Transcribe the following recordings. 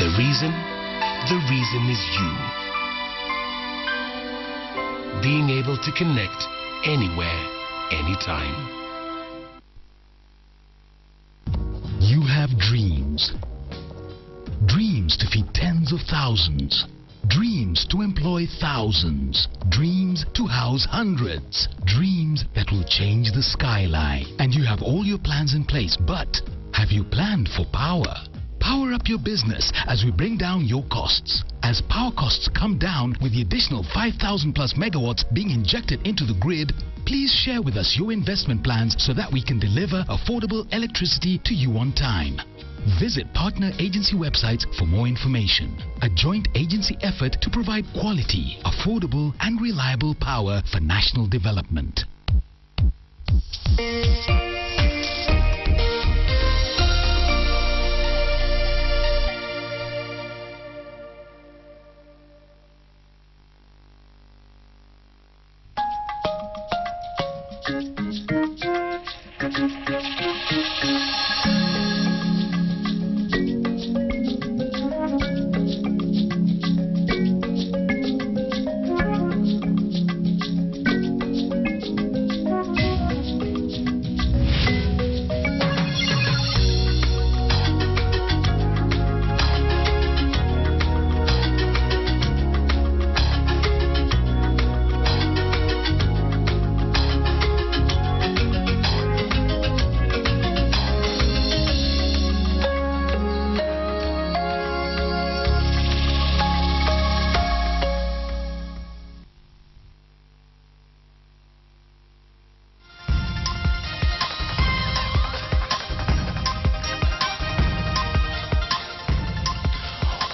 The reason is you. Being able to connect anywhere, anytime. You have dreams. Dreams to feed tens of thousands. Dreams to employ thousands. Dreams to house hundreds. Dreams that will change the skyline. And you have all your plans in place, but have you planned for power? Power up your business as we bring down your costs. As power costs come down with the additional 5,000 plus megawatts being injected into the grid, please share with us your investment plans so that we can deliver affordable electricity to you on time. Visit partner agency websites for more information. A joint agency effort to provide quality, affordable and reliable power for national development.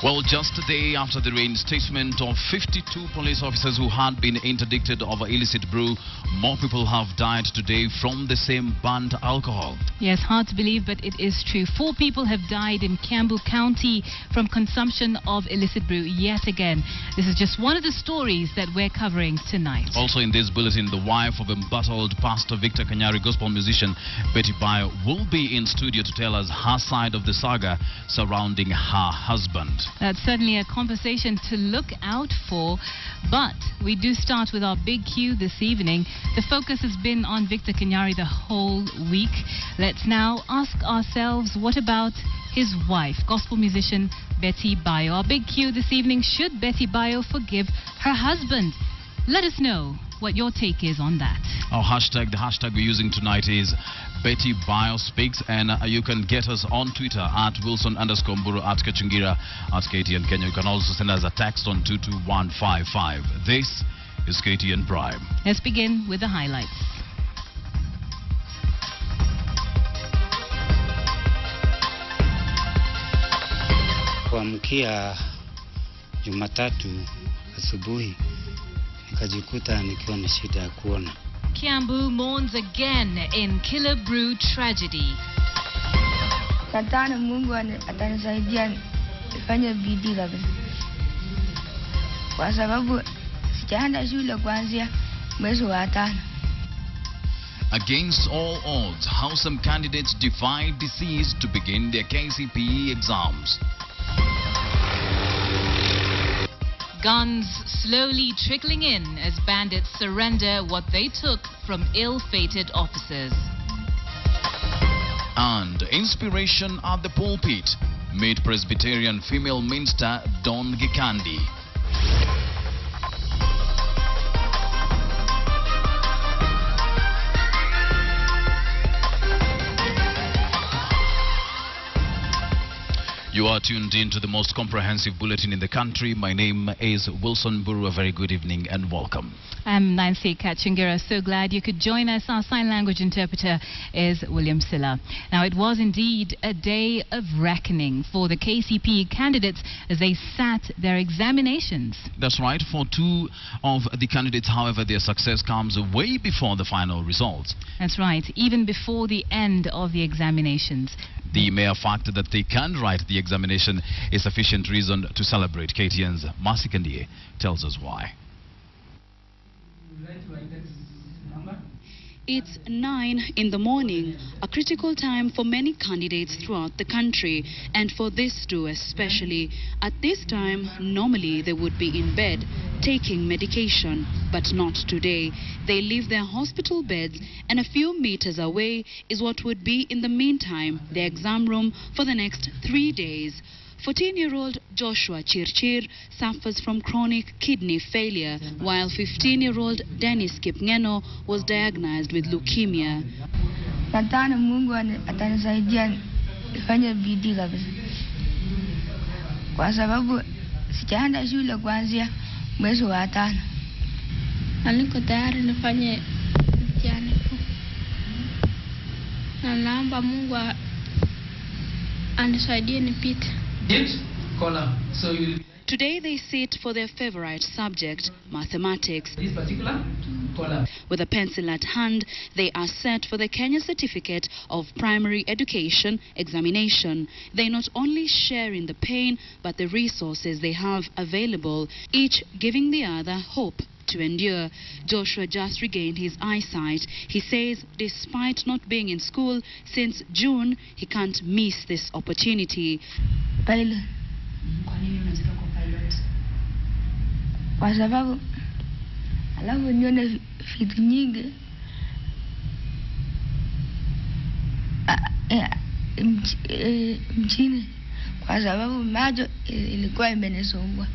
Well, just a day after the reinstatement of 52 police officers who had been interdicted of illicit brew, more people have died today from the same banned alcohol. Yes, hard to believe, but it is true. 4 people have died in Kiambu County from consumption of illicit brew yet again. This is just one of the stories that we're covering tonight. Also in this bulletin, the wife of embattled Pastor Victor Kanyari gospel musician Betty Bayo will be in studio to tell us her side of the saga surrounding her husband. That's certainly a conversation to look out for, but we do start with our big cue this evening. The focus has been on Victor Kanyari the whole week. Let's now ask ourselves, what about his wife, gospel musician Betty Bayo? Our big cue this evening, should Betty Bayo forgive her husband? Let us know what your take is on that. Our hashtag, the hashtag we're using tonight is Betty Bayo Speaks, and you can get us on Twitter at Wilson_Mburu, at Kachungira, at KTN Kenya. You can also send us a text on 22155. This is KTN Prime. Let's begin with the highlights. Kuamkia Jumatatu asubuhi nikajikuta nikiwa na shida ya kuona. Kiambu mourns again in killer brew tragedy. Nataka Mungu atanisaidia nifanye bidii kabisa, kwa sababu sijaenda shule kuanzia mwezi wa 5. Against all odds, how some candidates defied disease to begin their KCPE exams. Guns slowly trickling in as bandits surrender what they took from ill-fated officers. And inspiration at the pulpit. Meet Presbyterian female minister Don Gikandi. You are tuned in to the most comprehensive bulletin in the country. My name is Wilson Mburu. A very good evening and welcome. I'm Nancy Kachungira. So glad you could join us. Our sign language interpreter is William Silla. Now, it was indeed a day of reckoning for the KCPE candidates as they sat their examinations. That's right. For 2 of the candidates, however, their success comes way before the final results. That's right. Even before the end of the examinations. The mere fact that they can write the examination is sufficient reason to celebrate. KTN's Mercy Kandie tells us why. It's 9 in the morning, a critical time for many candidates throughout the country, and for this too especially. At this time, normally they would be in bed, taking medication, but not today. They leave their hospital beds, and a few meters away is what would be in the meantime their exam room for the next 3 days. 14-year-old Joshua Chirchir suffers from chronic kidney failure, while 15-year-old Dennis Kipngeno was diagnosed with leukemia. Nataka Mungu atanisaidia nifanye bidii kabisa. Kwa sababu sijaenda shule kuanzia mwezi wa 5. Na niko tayari nifanye mtihani. Na naomba Mungu anisaidie nipite. Today they sit for their favorite subject, mathematics. With a pencil at hand, they are set for the Kenya Certificate of Primary Education examination. They not only share in the pain, but the resources they have available, each giving the other hope to endure. Joshua just regained his eyesight. He says despite not being in school since June, he can't miss this opportunity. Pilot. Kwa sababu alafu nione vitu nyingi mchini kwa sababu macho ilikuwa imenisumbua.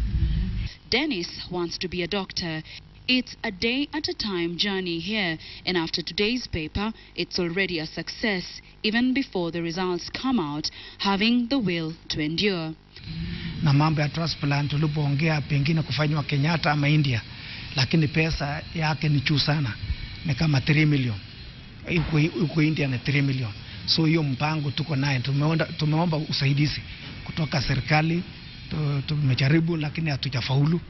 Dennis wants to be a doctor. It's a day at a time journey here, and after today's paper, it's already a success, even before the results come out, having the will to endure. Na mambo ya transplant tulipoongea pengine kufanywa Kenyatta ama India, lakini pesa yake ni juu sana, ni kama 3 million. Huko India ni 3 million. So hiyo mpango tuko naye, tumeomba usaidizi kutoka serikali, tumejaribu lakini hatujafaulu.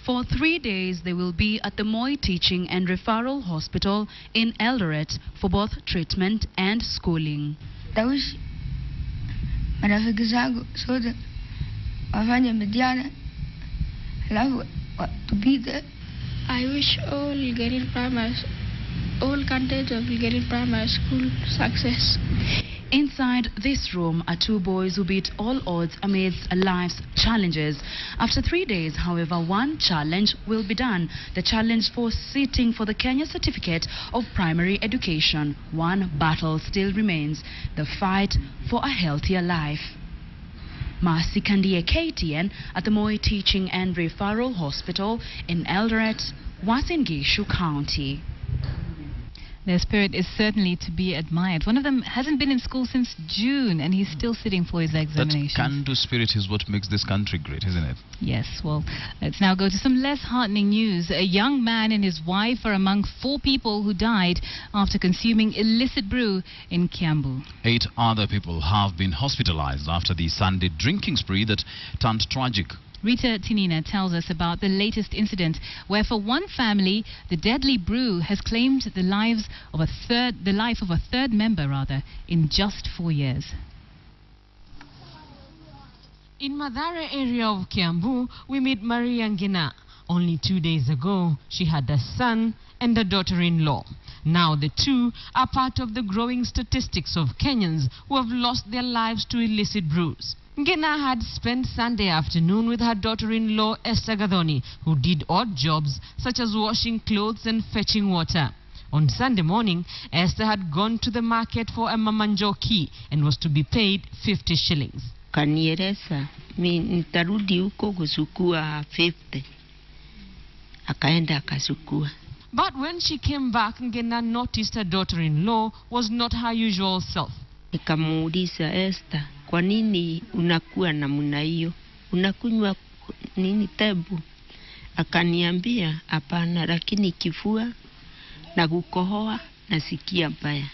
For 3 days, they will be at the Moi Teaching and Referral Hospital in Eldoret for both treatment and schooling. Tawishi marafiki zangu sote wafanye mtihani alafu tupite. I wish all candidates of Gilgit Primary School success. Inside this room are 2 boys who beat all odds amidst life's challenges. After 3 days, however, one challenge will be done. The challenge for sitting for the Kenya Certificate of Primary Education. One battle still remains, the fight for a healthier life. Marcy Kandiye, KTN, at the Moi Teaching and Referral Hospital in Eldoret, Uasin Gishu County. Their spirit is certainly to be admired. One of them hasn't been in school since June, and he's still sitting for his examinations. That can-do spirit is what makes this country great, isn't it? Yes, well, let's now go to some less heartening news. A young man and his wife are among 4 people who died after consuming illicit brew in Kiambu. 8 other people have been hospitalized after the Sunday drinking spree that turned tragic. Rita Tinina tells us about the latest incident where for one family the deadly brew has claimed the life of a third member in just 4 years. In Madare area of Kiambu, we meet Maria Ngina. Only 2 days ago, she had a son and a daughter-in-law. Now the two are part of the growing statistics of Kenyans who have lost their lives to illicit brews. Ngina had spent Sunday afternoon with her daughter-in-law Esther Gadhoni, who did odd jobs such as washing clothes and fetching water. On Sunday morning, Esther had gone to the market for a mamanjoki and was to be paid 50 shillings. Kanieresa, nitarudi huko kusukua 50. Akaenda akasukua. But when she came back, Ngina noticed her daughter-in-law was not her usual self. Nikamuuliza Esther, kwa nini unakuwa namna hiyo? Unakunywa nini tebu? Akaniambia, hapana, lakini kifua na kukohoa nasikia mbaya.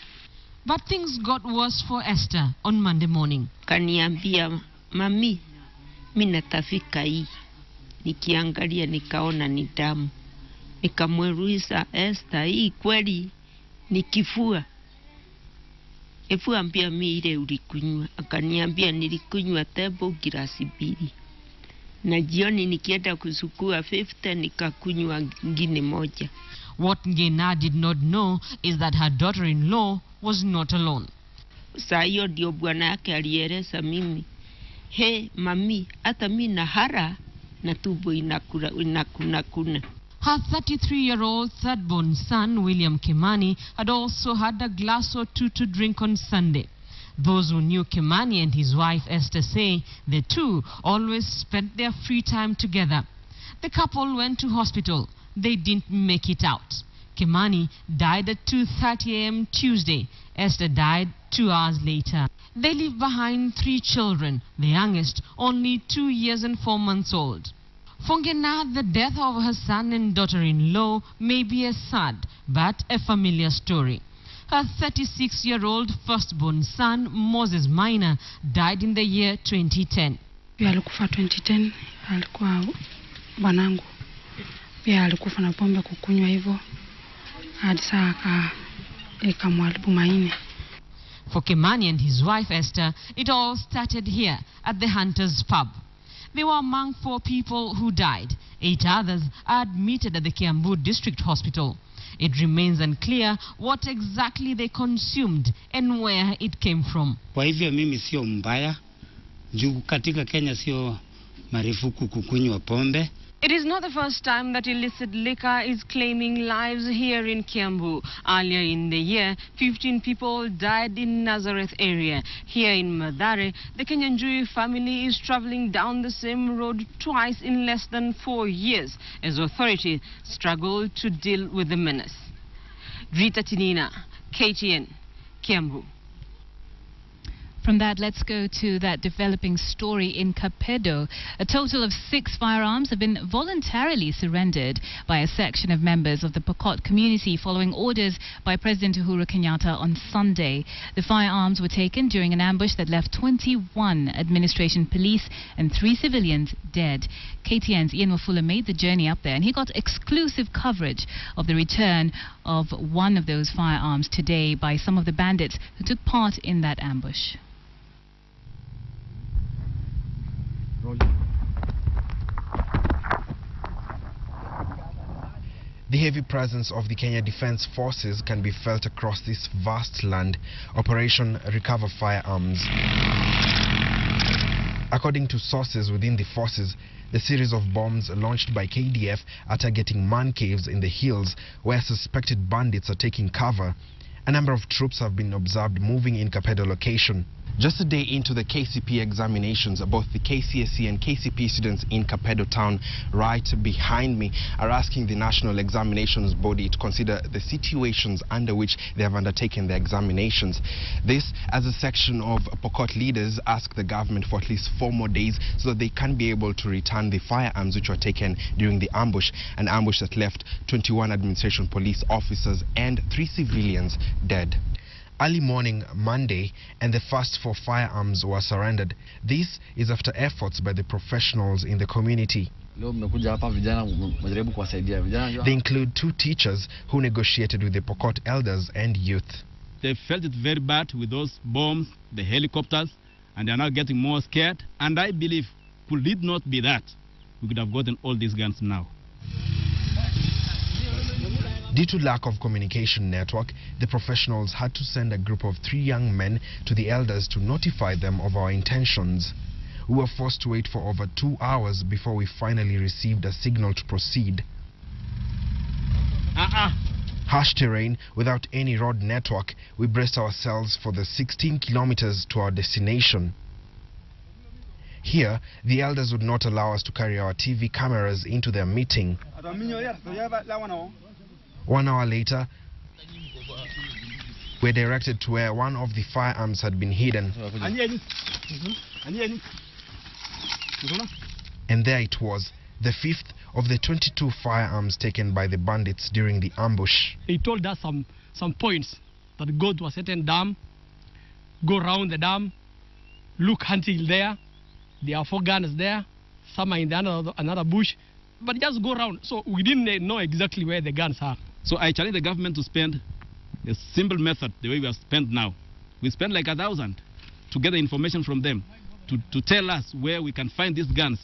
But things got worse for Esther on Monday morning. Kaniambia, mami, mimi natafika hii. Nikiangalia nikaona ni damu. Nikamweleza Esther, hii kweli ni kifua? Efu ambia mi ile ulikunywa. Akaniambia nilikunywa tebo girasi 2. Na jioni nikienda kusukua 50 nikakunywa ngine moja. What Ngina did not know is that her daughter-in-law was not alone. Saa hiyo ndio bwana yake alieleza mimi, he mami, hata mimi nahara na tumbo inakuna. Her 33-year-old third-born son, William Kimani, had also had a glass or two to drink on Sunday. Those who knew Kimani and his wife Esther say the two always spent their free time together. The couple went to hospital. They didn't make it out. Kimani died at 2:30 a.m. Tuesday. Esther died 2 hours later. They leave behind 3 children, the youngest only 2 years and 4 months old. For Ngina, the death of her son and daughter-in-law may be a sad but a familiar story. Her 36-year-old firstborn son, Moses Minor, died in the year 2010. Pia alikufa 2010, alikuwa bwanangu. Pia alikufa na pombe kukunywa hivyo. Hadi saa ikamharibu maini. For Kimani and his wife Esther, it all started here at the Hunters Pub. They were among 4 people who died. 8 others are admitted at the Kiambu District Hospital. It remains unclear what exactly they consumed and where it came from. Kwa hivyo mimi sio mbaya. Juu katika Kenya sio marufuku kukunywa pombe. It is not the first time that illicit liquor is claiming lives here in Kiambu. Earlier in the year, 15 people died in Nazareth area. Here in Madare, the Kenyanjui family is traveling down the same road twice in less than 4 years as authorities struggle to deal with the menace. Rita Tinina, KTN, Kiambu. From that, let's go to that developing story in Kapedo. A total of 6 firearms have been voluntarily surrendered by a section of members of the Pokot community following orders by President Uhuru Kenyatta on Sunday. The firearms were taken during an ambush that left 21 administration police and 3 civilians dead. KTN's Ian Wafula made the journey up there, and he got exclusive coverage of the return of one of those firearms today by some of the bandits who took part in that ambush. The heavy presence of the Kenya Defence Forces can be felt across this vast land. Operation Recover Firearms. According to sources within the forces, the series of bombs launched by KDF are targeting man caves in the hills where suspected bandits are taking cover. A number of troops have been observed moving in Kapedo location. Just a day into the KCP examinations, both the KCSE and KCP students in Kapedo town right behind me are asking the National Examinations Body to consider the situations under which they have undertaken their examinations. This as a section of Pokot leaders ask the government for at least 4 more days so that they can be able to return the firearms which were taken during the ambush, an ambush that left 21 administration police officers and 3 civilians dead. Early morning Monday, and the first 4 firearms were surrendered. This is after efforts by the professionals in the community. They include 2 teachers who negotiated with the Pokot elders and youth. They felt it very bad with those bombs, the helicopters, and they are now getting more scared. And I believe, could it not be that, we could have gotten all these guns now. Due to lack of communication network, the professionals had to send a group of 3 young men to the elders to notify them of our intentions. We were forced to wait for over 2 hours before we finally received a signal to proceed. Harsh terrain without any road network, we braced ourselves for the 16 kilometers to our destination. Here, the elders would not allow us to carry our TV cameras into their meeting. 1 hour later, we're directed to where one of the firearms had been hidden. And there it was, the 5th of the 22 firearms taken by the bandits during the ambush. They told us some points, that go to a certain dam, go around the dam, look until there. There are 4 guns there, some are in another bush, but just go around. So we didn't know exactly where the guns are. So I challenge the government to spend a simple method, the way we have spent now. We spend like 1,000 to get the information from them, to tell us where we can find these guns.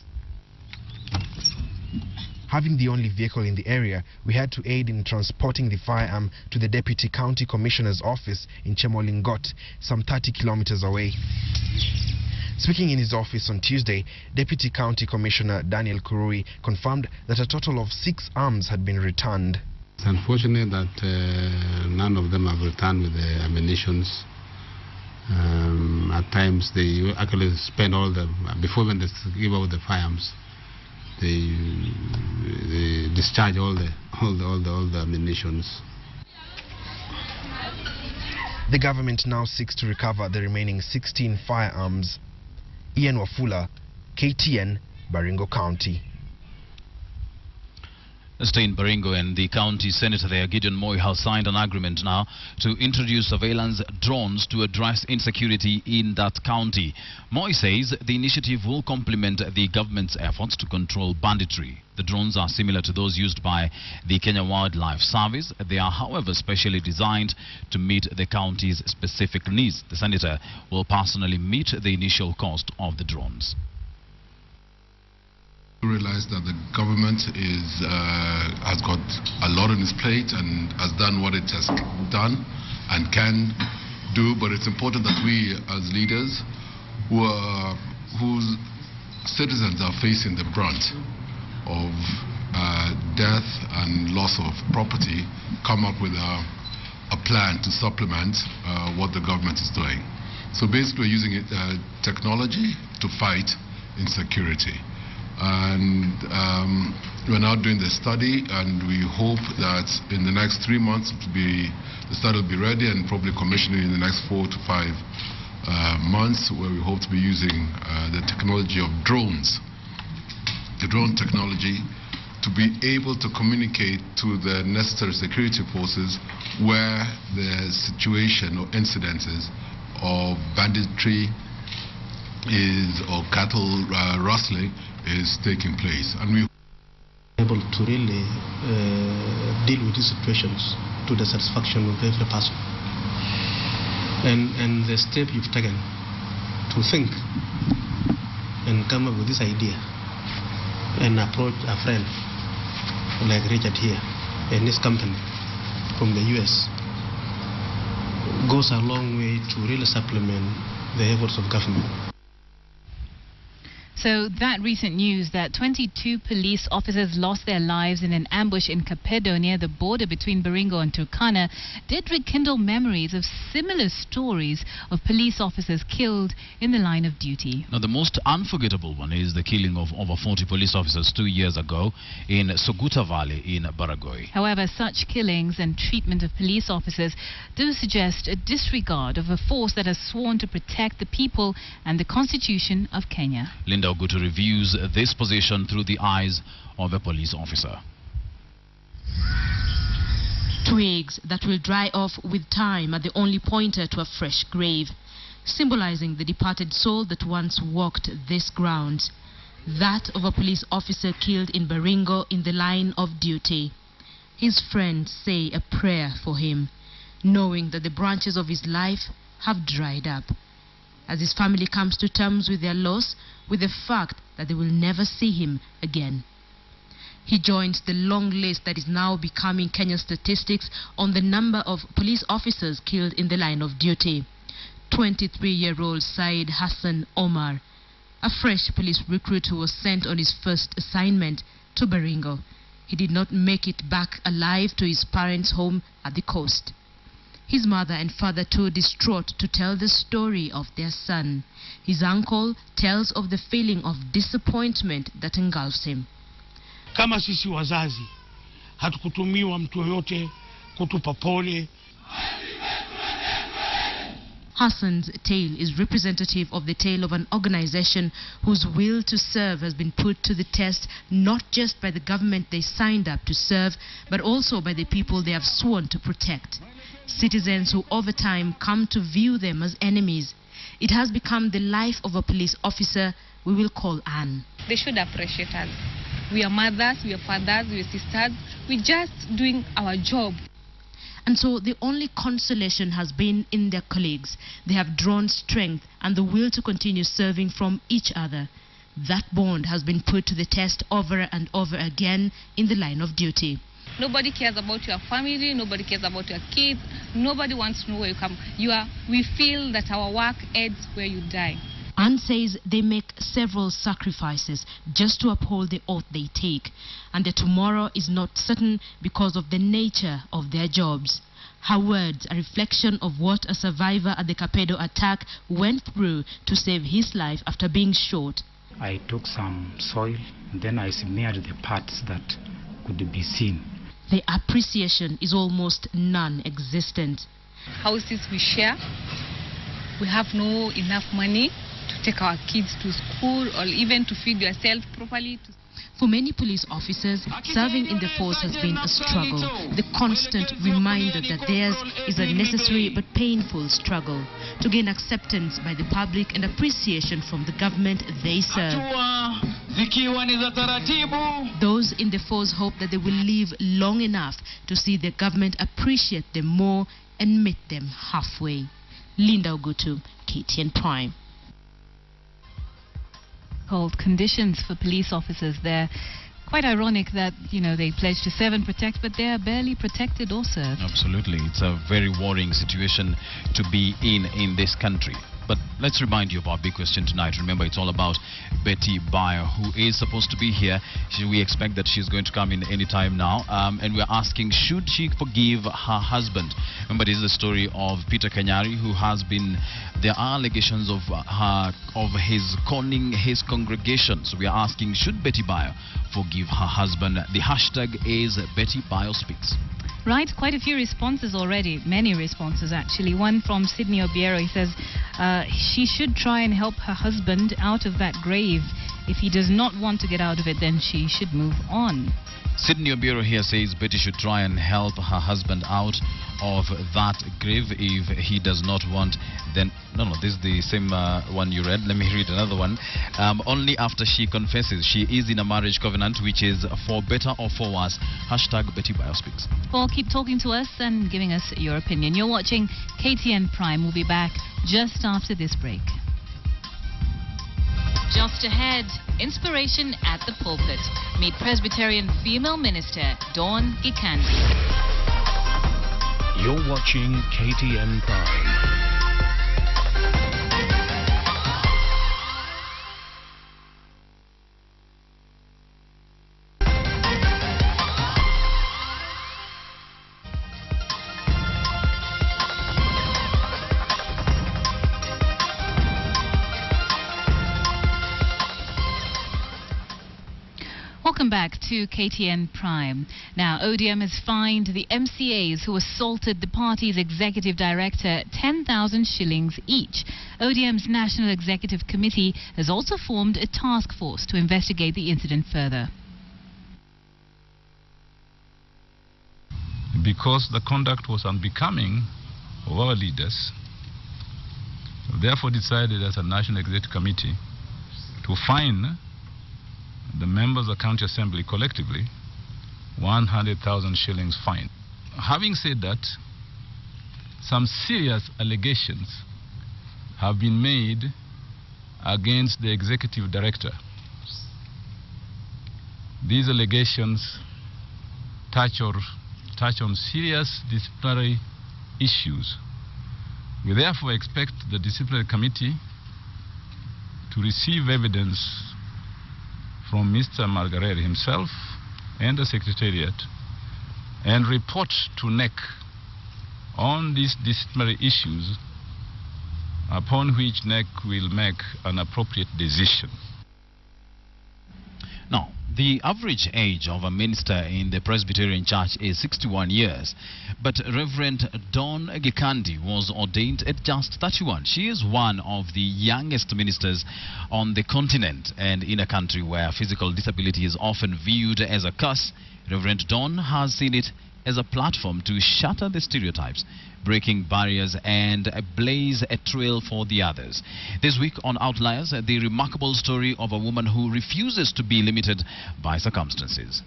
Having the only vehicle in the area, we had to aid in transporting the firearm to the Deputy County Commissioner's office in Chemolingot, some 30 kilometers away. Speaking in his office on Tuesday, Deputy County Commissioner Daniel Kurui confirmed that a total of 6 arms had been returned. It's unfortunate that none of them have returned with the ammunitions. At times they actually spend all the, before when they give out the firearms, they discharge all the ammunitions. The government now seeks to recover the remaining 16 firearms. Ian Wafula, KTN, Baringo County. Stay in Baringo, and the county senator there, Gideon Moi, has signed an agreement now to introduce surveillance drones to address insecurity in that county. Moi says the initiative will complement the government's efforts to control banditry. The drones are similar to those used by the Kenya Wildlife Service. They are, however, specially designed to meet the county's specific needs. The senator will personally meet the initial cost of the drones. Realize that the government has got a lot on its plate and has done what it has done and can do, but it's important that we as leaders whose citizens are facing the brunt of death and loss of property come up with a plan to supplement what the government is doing. So basically we're using technology to fight insecurity. And we're now doing the study, and we hope that in the next 3 months the study will be ready and probably commissioning in the next 4 to 5 months, where we hope to be using the technology of drones, the drone technology, to be able to communicate to the necessary security forces where the situation or incidences of banditry or cattle rustling is taking place, and we are able to really deal with these situations to the satisfaction of every person. And the step you've taken to think and come up with this idea and approach a friend like Richard here and his company from the US goes a long way to really supplement the efforts of government. So that recent news that 22 police officers lost their lives in an ambush in Kapedo near the border between Baringo and Turkana did rekindle memories of similar stories of police officers killed in the line of duty. Now, the most unforgettable one is the killing of over 40 police officers 2 years ago in Soguta Valley in Baragoi. However, such killings and treatment of police officers do suggest a disregard of a force that has sworn to protect the people and the Constitution of Kenya. Linda Ogutu reviews this position through the eyes of a police officer. Twigs that will dry off with time are the only pointer to a fresh grave, symbolizing the departed soul that once walked this ground. That of a police officer killed in Baringo in the line of duty. His friends say a prayer for him, knowing that the branches of his life have dried up, as his family comes to terms with their loss, with the fact that they will never see him again. He joins the long list that is now becoming Kenya's statistics on the number of police officers killed in the line of duty. 23-year-old Said Hassan Omar, a fresh police recruit who was sent on his first assignment to Baringo. He did not make it back alive to his parents' home at the coast. His mother and father too distraught to tell the story of their son. His uncle tells of the feeling of disappointment that engulfs him. Kama sisi wazazi hatukutumiwa mtu yoyote kutupa pole. Hassan's tale is representative of the tale of an organization whose will to serve has been put to the test not just by the government they signed up to serve, but also by the people they have sworn to protect. Citizens who over time come to view them as enemies. It has become the life of a police officer we will call Anne. They should appreciate us. We are mothers, we are fathers, we are sisters. We're just doing our job. And so the only consolation has been in their colleagues. They have drawn strength and the will to continue serving from each other. that bond has been put to the test over and over again in the line of duty. Nobody cares about your family, nobody cares about your kids, nobody wants to know where you come. We feel that our work ends where you die. Anne says they make several sacrifices just to uphold the oath they take, and that tomorrow is not certain because of the nature of their jobs. Her words, a reflection of what a survivor at the Kapedo attack went through to save his life after being shot. I took some soil, and then I smeared the parts that could be seen. The appreciation is almost non-existent. Houses we share, we have no enough money to take our kids to school or even to feed yourself properly. For many police officers, serving in the force has been a struggle. The constant reminder that theirs is a necessary but painful struggle to gain acceptance by the public and appreciation from the government they serve. Those in the force hope that they will live long enough to see the government appreciate them more and meet them halfway. Linda Ogutu, KTN Prime. Cold conditions for police officers there. Quite ironic that, they pledge to serve and protect, but they are barely protected or served. Absolutely. It's a very worrying situation to be in this country. But let's remind you of our big question tonight. Remember, it's all about Betty Bayo, who is supposed to be here. We expect that she's going to come in any time now. And we're asking, should she forgive her husband? Remember, this is the story of Peter Kanyari, who has been... There are allegations of his conning his congregation. So we are asking, should Betty Bayo forgive her husband? The hashtag is Betty Bayo Speaks. Right, quite a few responses already, many responses actually. One from Sydney Obiero, he says she should try and help her husband out of that grave. If he does not want to get out of it, then she should move on. Sydney Obiero here says Betty should try and help her husband out of that grave. If he does not want, then no, this is the same one you read. Let me read another one. Only after she confesses she is in a marriage covenant, which is for better or for worse. Hashtag Betty Bayo Speaks. Well, keep talking to us and giving us your opinion. You're watching KTN Prime. We'll be back just after this break. Just ahead, inspiration at the pulpit. Meet Presbyterian female minister Dawn Gikandi. You're watching KTN Prime. Welcome back to KTN Prime. Now, ODM has fined the MCAs who assaulted the party's executive director 10,000 shillings each. ODM's National Executive Committee has also formed a task force to investigate the incident further. Because the conduct was unbecoming of our leaders, therefore decided as a National Executive Committee to fine the members of the County Assembly collectively 100,000 shillings fine. Having said that, some serious allegations have been made against the executive director. These allegations touch on serious disciplinary issues. We therefore expect the disciplinary committee to receive evidence from Mr. Margaret himself and the Secretariat and report to NEC on these disciplinary issues, upon which NEC will make an appropriate decision. Now, the average age of a minister in the Presbyterian Church is 61 years, but Reverend Dawn Gikandi was ordained at just 31. She is one of the youngest ministers on the continent, and in a country where physical disability is often viewed as a curse, Reverend Dawn has seen it as a platform to shatter the stereotypes, breaking barriers and blaze a trail for the others. This week on Outliers, the remarkable story of a woman who refuses to be limited by circumstances.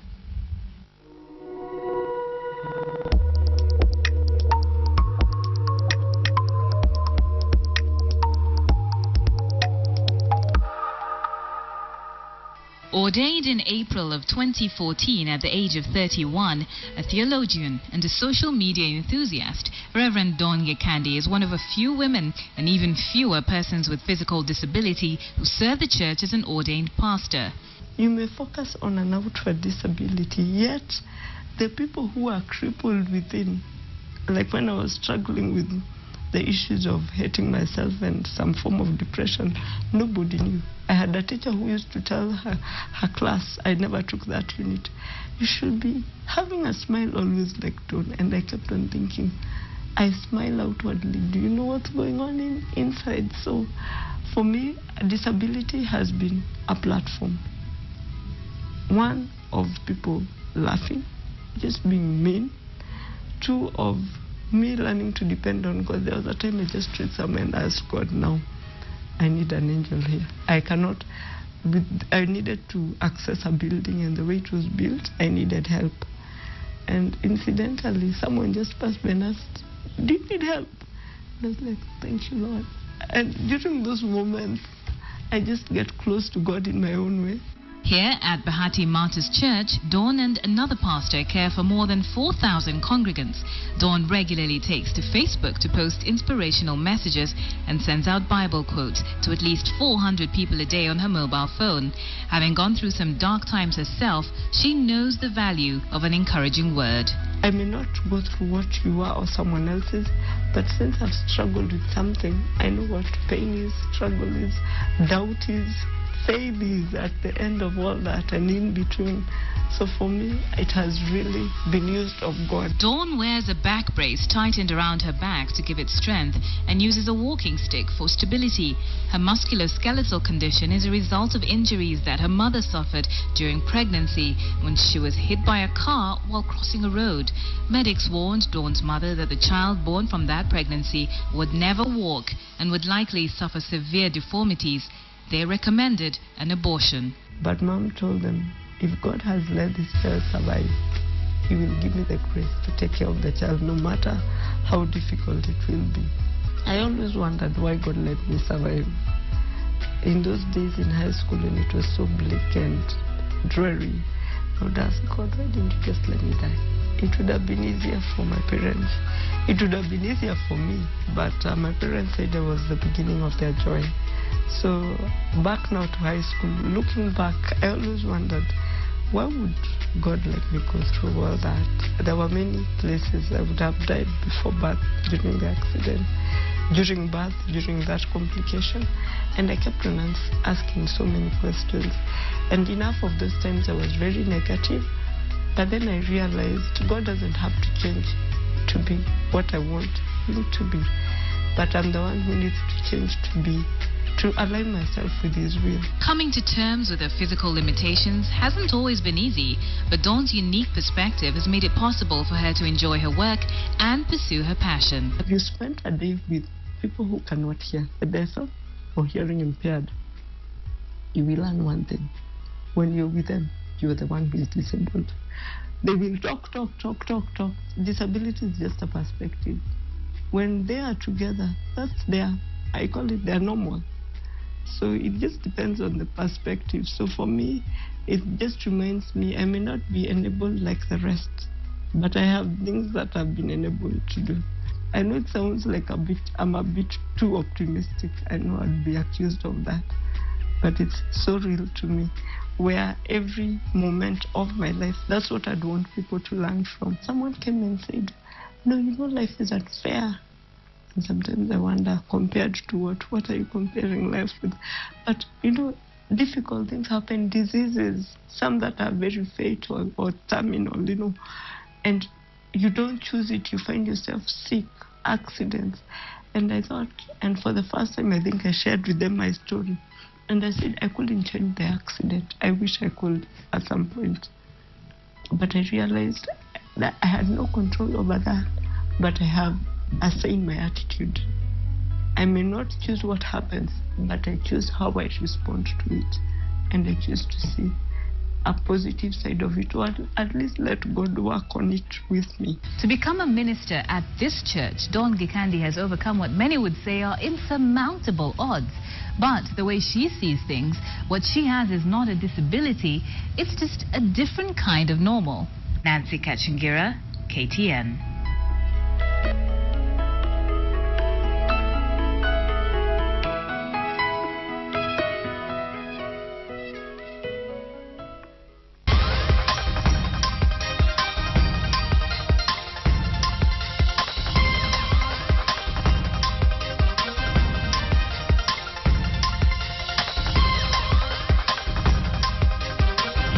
Ordained in April of 2014 at the age of 31, a theologian and a social media enthusiast, Reverend Dawn Gekandi is one of a few women and even fewer persons with physical disability who serve the church as an ordained pastor. You may focus on an outward disability, yet the people who are crippled within, like when I was struggling with the issues of hating myself and some form of depression, nobody knew. I had a teacher who used to tell her class, I never took that unit, you should be having a smile always like Dawn. And I kept on thinking, I smile outwardly. Do you know what's going on inside? So for me, disability has been a platform. One, of people laughing, just being mean. Two, of me learning to depend on God. There was a time I just stood somewhere and asked God, now I need an angel here. I needed to access a building, and the way it was built, I needed help. And incidentally, someone just passed me and asked, do you need help? And I was like, thank you, Lord. And during those moments, I just get close to God in my own way. Here at Bahati Martyrs Church, Dawn and another pastor care for more than 4,000 congregants. Dawn regularly takes to Facebook to post inspirational messages and sends out Bible quotes to at least 400 people a day on her mobile phone. Having gone through some dark times herself, she knows the value of an encouraging word. I may not go through what you are or someone else's, but since I've struggled with something, I know what pain is, struggle is, doubt is, faith is at the end of all that and in between. So for me, it has really been used of God. Dawn wears a back brace tightened around her back to give it strength and uses a walking stick for stability. Her musculoskeletal condition is a result of injuries that her mother suffered during pregnancy when she was hit by a car while crossing a road. Medics warned Dawn's mother that the child born from that pregnancy would never walk and would likely suffer severe deformities. They recommended an abortion. But Mom told them, if God has let this child survive, He will give me the grace to take care of the child, no matter how difficult it will be. I always wondered why God let me survive. In those days in high school, when it was so bleak and dreary, I would ask God, why didn't you just let me die? It would have been easier for my parents. It would have been easier for me, but my parents said it was the beginning of their joy. So back now to high school, looking back, I always wondered, why would God let me go through all that? There were many places I would have died before birth, during the accident, during birth, during that complication. And I kept on asking so many questions. And enough of those times I was very negative. But then I realized God doesn't have to change to be what I want Him to be. But I'm the one who needs to change to align myself with His will. Coming to terms with her physical limitations hasn't always been easy, but Dawn's unique perspective has made it possible for her to enjoy her work and pursue her passion. If you spend a day with people who cannot hear, the deaf or hearing impaired, you will learn one thing. When you're with them, you're the one who is disabled. They will talk. Disability is just a perspective. When they are together, I call it their normal. So it just depends on the perspective. So for me, it just reminds me I may not be enabled like the rest, but I have things that I've been enabled to do. I know it sounds like I'm a bit too optimistic. I know I'd be accused of that, but it's so real to me, where every moment of my life, that's what I'd want people to learn from. Someone came and said, no, you know, life is unfair. And sometimes I wonder, compared to what are you comparing life with? But, you know, difficult things happen, diseases, some that are very fatal or terminal, you know, and you don't choose it, you find yourself sick, accidents. And I thought, and for the first time, I think I shared with them my story. And I said, I couldn't change the accident. I wish I could at some point. But I realized that I had no control over that, but I have assigned my attitude. I may not choose what happens, but I choose how I respond to it. And I choose to see a positive side of it, or at least let God work on it with me. To become a minister at this church, Dawn Gikandi has overcome what many would say are insurmountable odds. But the way she sees things, what she has is not a disability, it's just a different kind of normal. Nancy Kachingira, KTN.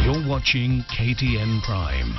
You're watching KTN Prime.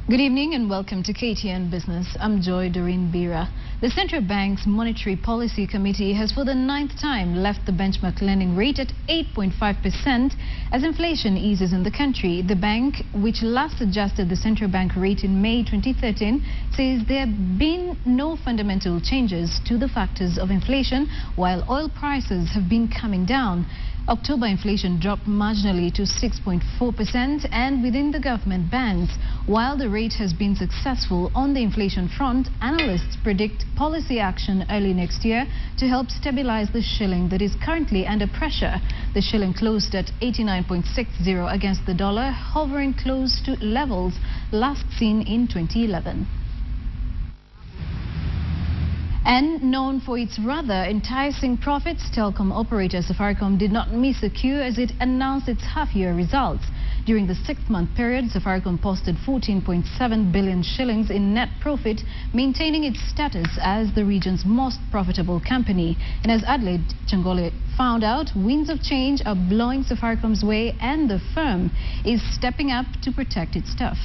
Good evening and welcome to KTN Business. I'm Joy Doreen Bira. The Central Bank's Monetary Policy Committee has for the 9th time left the benchmark lending rate at 8.5% as inflation eases in the country. The bank, which last adjusted the central bank rate in May 2013, says there have been no fundamental changes to the factors of inflation while oil prices have been coming down. October inflation dropped marginally to 6.4% and within the government bands. While the rate has been successful on the inflation front, analysts predict policy action early next year to help stabilize the shilling that is currently under pressure. The shilling closed at 89.60 against the dollar, hovering close to levels last seen in 2011. And known for its rather enticing profits, telecom operator Safaricom did not miss a cue as it announced its half-year results. During the 6-month period, Safaricom posted 14.7 billion shillings in net profit, maintaining its status as the region's most profitable company. And as Adelaide Changole found out, winds of change are blowing Safaricom's way and the firm is stepping up to protect its staff.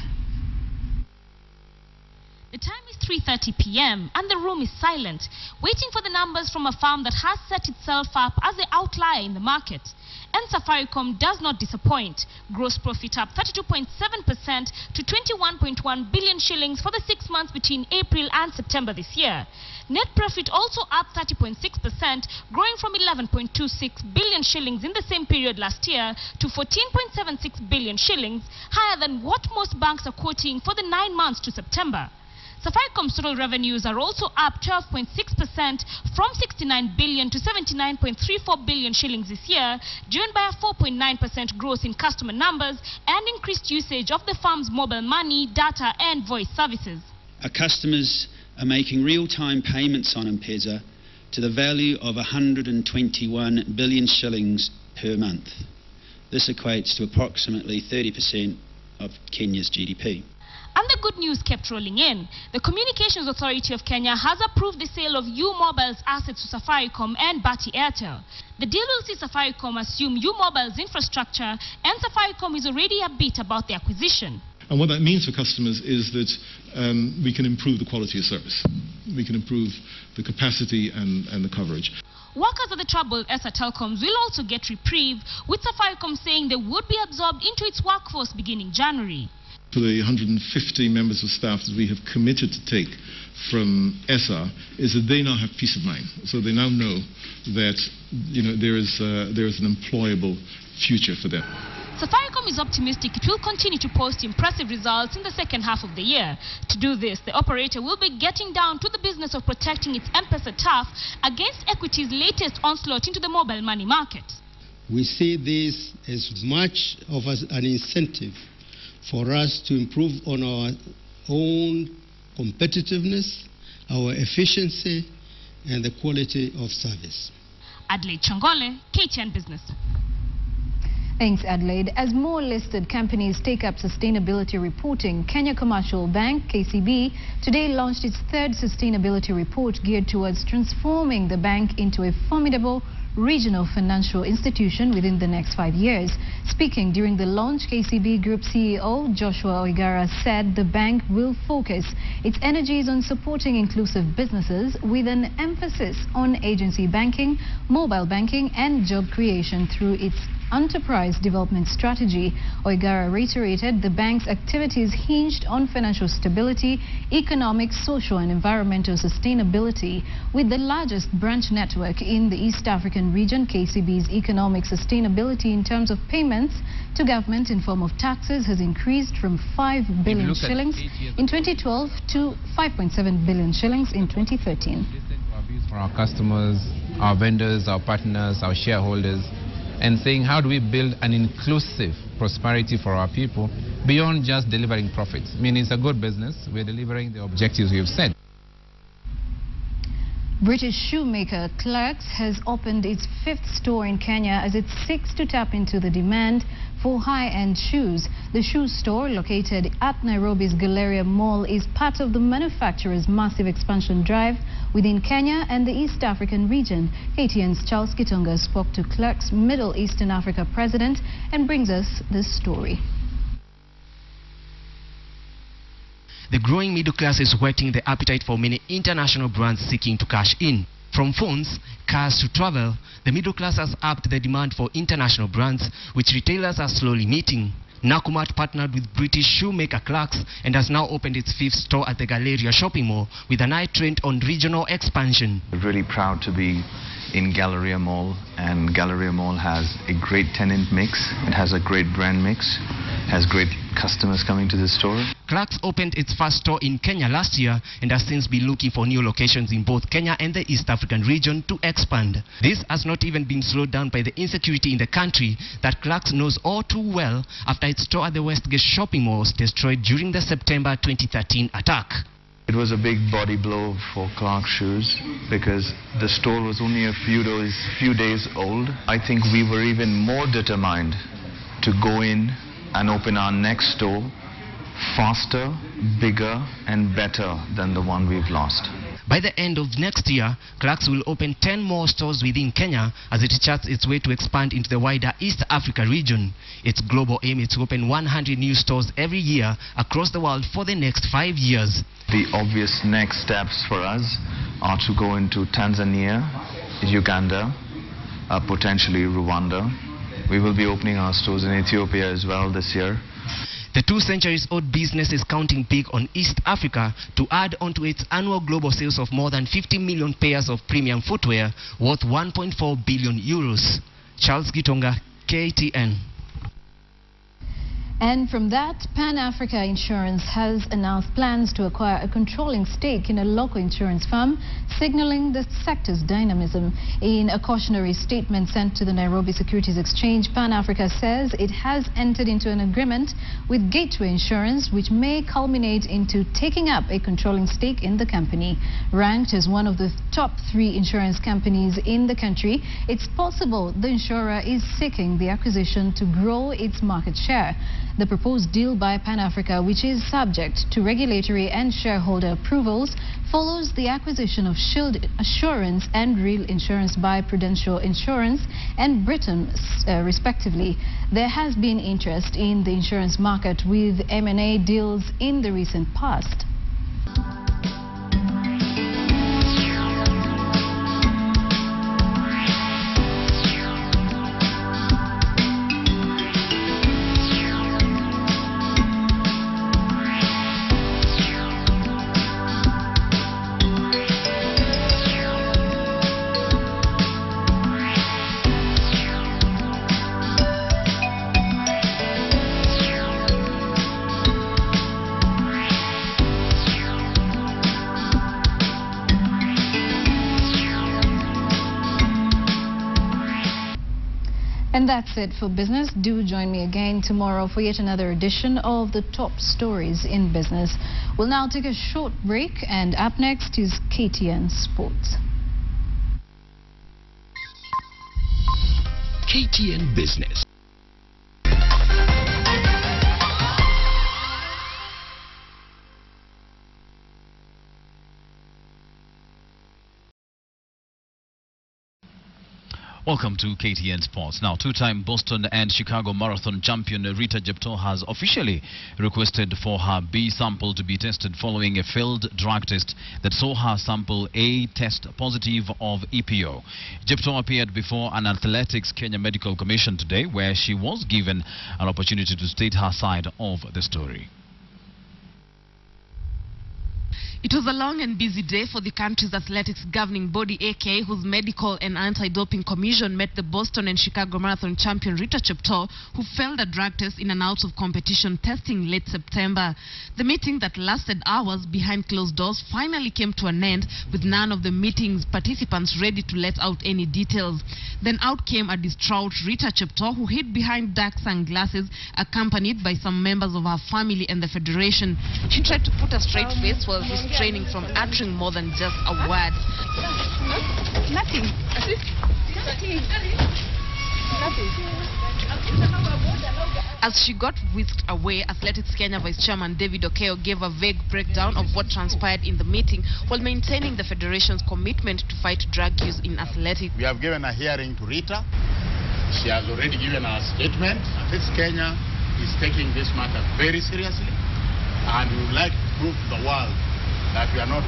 The time is 3:30 p.m. and the room is silent, waiting for the numbers from a firm that has set itself up as the outlier in the market. And Safaricom does not disappoint. Gross profit up 32.7% to 21.1 billion shillings for the 6 months between April and September this year. Net profit also up 30.6%, growing from 11.26 billion shillings in the same period last year to 14.76 billion shillings, higher than what most banks are quoting for the 9 months to September. Safaricom's total revenues are also up 12.6% from 69 billion to 79.34 billion shillings this year, driven by a 4.9% growth in customer numbers and increased usage of the firm's mobile money, data and voice services. Our customers are making real-time payments on M-Pesa to the value of 121 billion shillings per month. This equates to approximately 30% of Kenya's GDP. And the good news kept rolling in. The Communications Authority of Kenya has approved the sale of U-Mobile's assets to Safaricom and Bharti Airtel. The deal will see Safaricom assume U-Mobile's infrastructure, and Safaricom is already upbeat about the acquisition. And what that means for customers is that we can improve the quality of service. We can improve the capacity and the coverage. Workers at the troubled ESA telecoms will also get reprieve, with Safaricom saying they would be absorbed into its workforce beginning January. For the 150 members of staff that we have committed to take from ESA is that they now have peace of mind. So they now know that there is an employable future for them. Safaricom is optimistic it will continue to post impressive results in the second half of the year. To do this, the operator will be getting down to the business of protecting its M-Pesa turf against Equity's latest onslaught into the mobile money market. We see this as much of an incentive for us to improve on our own competitiveness, our efficiency, and the quality of service. Adelaide Changole, KTN Business. Thanks, Adelaide. As more listed companies take up sustainability reporting, Kenya Commercial Bank, KCB, today launched its 3rd sustainability report geared towards transforming the bank into a formidable regional financial institution within the next 5 years. Speaking during the launch, KCB Group CEO Joshua Oigara said the bank will focus its energies on supporting inclusive businesses with an emphasis on agency banking, mobile banking and job creation through its enterprise development strategy. Oigara reiterated the bank's activities hinged on financial stability, economic, social and environmental sustainability. With the largest branch network in the East African region, KCB's economic sustainability in terms of payments to government in form of taxes has increased from 5 billion shillings in 2012 to 5.7 billion shillings in 2013. For our customers, our vendors, our partners, our shareholders, and saying how do we build an inclusive prosperity for our people beyond just delivering profits. I mean, it's a good business. We're delivering the objectives we've set. British shoemaker Clarks has opened its 5th store in Kenya as it seeks to tap into the demand for high-end shoes. The shoe store, located at Nairobi's Galleria Mall, is part of the manufacturer's massive expansion drive within Kenya and the East African region. KTN's Charles Kitonga spoke to Clarks' Middle Eastern Africa president and brings us this story. The growing middle class is whetting the appetite for many international brands seeking to cash in. From phones, cars to travel, the middle class has upped the demand for international brands, which retailers are slowly meeting. Nakumatt partnered with British shoemaker Clarks and has now opened its 5th store at the Galleria shopping mall with an eye trained on regional expansion. We're really proud to be in Galleria Mall, and Galleria Mall has a great tenant mix. It has a great brand mix, has great customers coming to the store. Clarks opened its first store in Kenya last year and has since been looking for new locations in both Kenya and the East African region to expand. This has not even been slowed down by the insecurity in the country that Clarks knows all too well after its store at the Westgate shopping mall was destroyed during the September 2013 attack. It was a big body blow for Clark Shoes because the store was only a few days old. I think we were even more determined to go in and open our next store faster, bigger and better than the one we've lost. By the end of next year, Clarks will open 10 more stores within Kenya as it charts its way to expand into the wider East Africa region. Its global aim is to open 100 new stores every year across the world for the next 5 years. The obvious next steps for us are to go into Tanzania, Uganda, potentially Rwanda. We will be opening our stores in Ethiopia as well this year. The 2 centuries-old business is counting big on East Africa to add onto its annual global sales of more than 50 million pairs of premium footwear worth 1.4 billion euros. Charles Gitonga, KTN. And from that, Pan Africa Insurance has announced plans to acquire a controlling stake in a local insurance firm, signaling the sector's dynamism. In a cautionary statement sent to the Nairobi Securities Exchange, Pan Africa says it has entered into an agreement with Gateway Insurance, which may culminate into taking up a controlling stake in the company. Ranked as one of the top 3 insurance companies in the country, it's possible the insurer is seeking the acquisition to grow its market share. The proposed deal by Pan Africa, which is subject to regulatory and shareholder approvals, follows the acquisition of Shield Assurance and Real Insurance by Prudential Insurance and Britain, respectively. There has been interest in the insurance market with M&A deals in the recent past. And that's it for business. Do join me again tomorrow for yet another edition of the top stories in business. We'll now take a short break, and up next is KTN Sports. KTN Business. Welcome to KTN Sports. Now, two-time Boston and Chicago Marathon champion Rita Jeptoo has officially requested for her B sample to be tested following a failed drug test that saw her sample A test positive of EPO. Jeptoo appeared before an Athletics Kenya Medical Commission today, where she was given an opportunity to state her side of the story. It was a long and busy day for the country's athletics governing body, AK, whose medical and anti-doping commission met the Boston and Chicago Marathon champion Rita Jeptoo, who failed a drug test in and out of competition testing late September. The meeting that lasted hours behind closed doors finally came to an end, with none of the meeting's participants ready to let out any details. Then out came a distraught Rita Jeptoo, who hid behind dark sunglasses, accompanied by some members of her family and the federation. She tried to put a straight face while restraining from uttering more than just a word. Nothing. As she got whisked away, Athletics Kenya Vice Chairman David Okeo gave a vague breakdown of what transpired in the meeting while maintaining the federation's commitment to fight drug use in athletics. We have given a hearing to Rita. She has already given a statement. Athletics Kenya is taking this matter very seriously, and we would like to prove to the world that we are not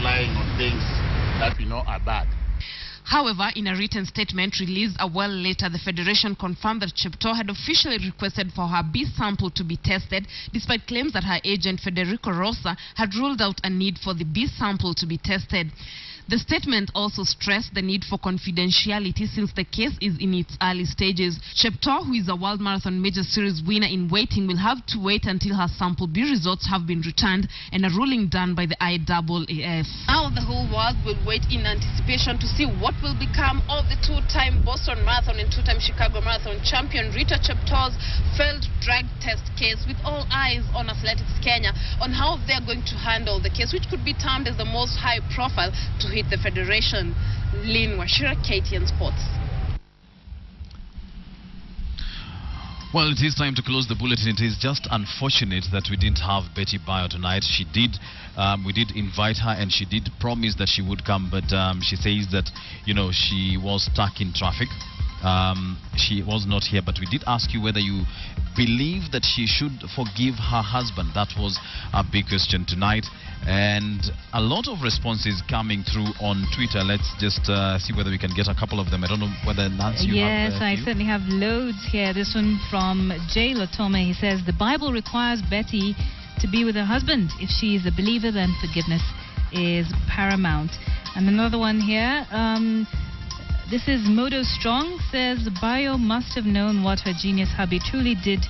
lying on things that we know are bad. However, in a written statement released a while later, the federation confirmed that Jeptoo had officially requested for her B sample to be tested, despite claims that her agent Federico Rosa had ruled out a need for the B sample to be tested. The statement also stressed the need for confidentiality since the case is in its early stages. Jeptoo, who is a World Marathon Major Series winner in waiting, will have to wait until her sample B results have been returned and a ruling done by the IAAF. Now the whole world will wait in anticipation to see what will become of the two-time Boston Marathon and two-time Chicago Marathon champion Rita Jeptoo's failed drug test case, with all eyes on Athletics Kenya on how they're going to handle the case, which could be termed as the most high profile to hit the federation. Lynn Washira, KTN Sports. Well, it is time to close the bulletin. It is just unfortunate that we didn't have Betty Bio tonight. We did invite her and she did promise that she would come, but she says that, you know, she was stuck in traffic. She was not here, but we did ask you whether you believe that she should forgive her husband. That was a big question tonight, and a lot of responses coming through on Twitter. Let's just see whether we can get a couple of them. I don't know whether Nancy you have I certainly have loads here. This one from Jay Lotome. He says the Bible requires Betty to be with her husband. If she is a believer, then forgiveness is paramount. And another one here, this is Modo Strong, says Bio must have known what her genius hubby truly did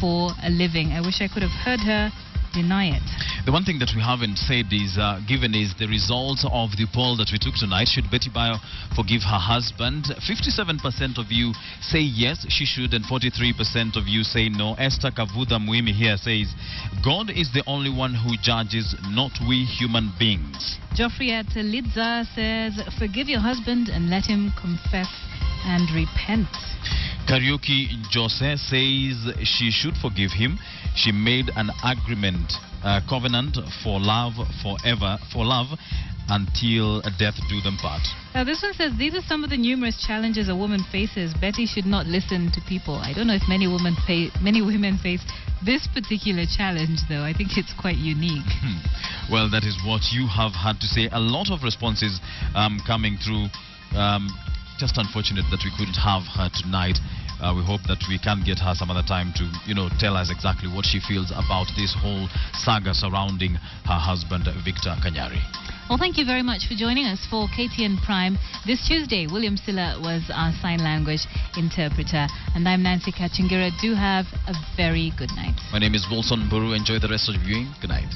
for a living. I wish I could have heard her deny it. The one thing that we haven't said is given is the results of the poll that we took tonight. Should Betty Bio forgive her husband? 57% of you say yes, she should, and 43% of you say no. Esther Kavudha Muimi here says God is the only one who judges, not we human beings. Joffrey Lidza says forgive your husband and let him confess and repent. Karaoke Jose says she should forgive him. She made an agreement, covenant for love forever, for love until death do them part. Now this one says these are some of the numerous challenges a woman faces. Betty should not listen to people. I don't know if many women face this particular challenge, though. I think it's quite unique. Well, that is what you have had to say. A lot of responses coming through. Just unfortunate that we couldn't have her tonight. We hope that we can get her some other time to, tell us exactly what she feels about this whole saga surrounding her husband, Victor Kanyari. Well, thank you very much for joining us for KTN Prime. This Tuesday, William Silla was our sign language interpreter. And I'm Nancy Kachingira. Do have a very good night. My name is Wilson Buru. Enjoy the rest of the viewing. Good night.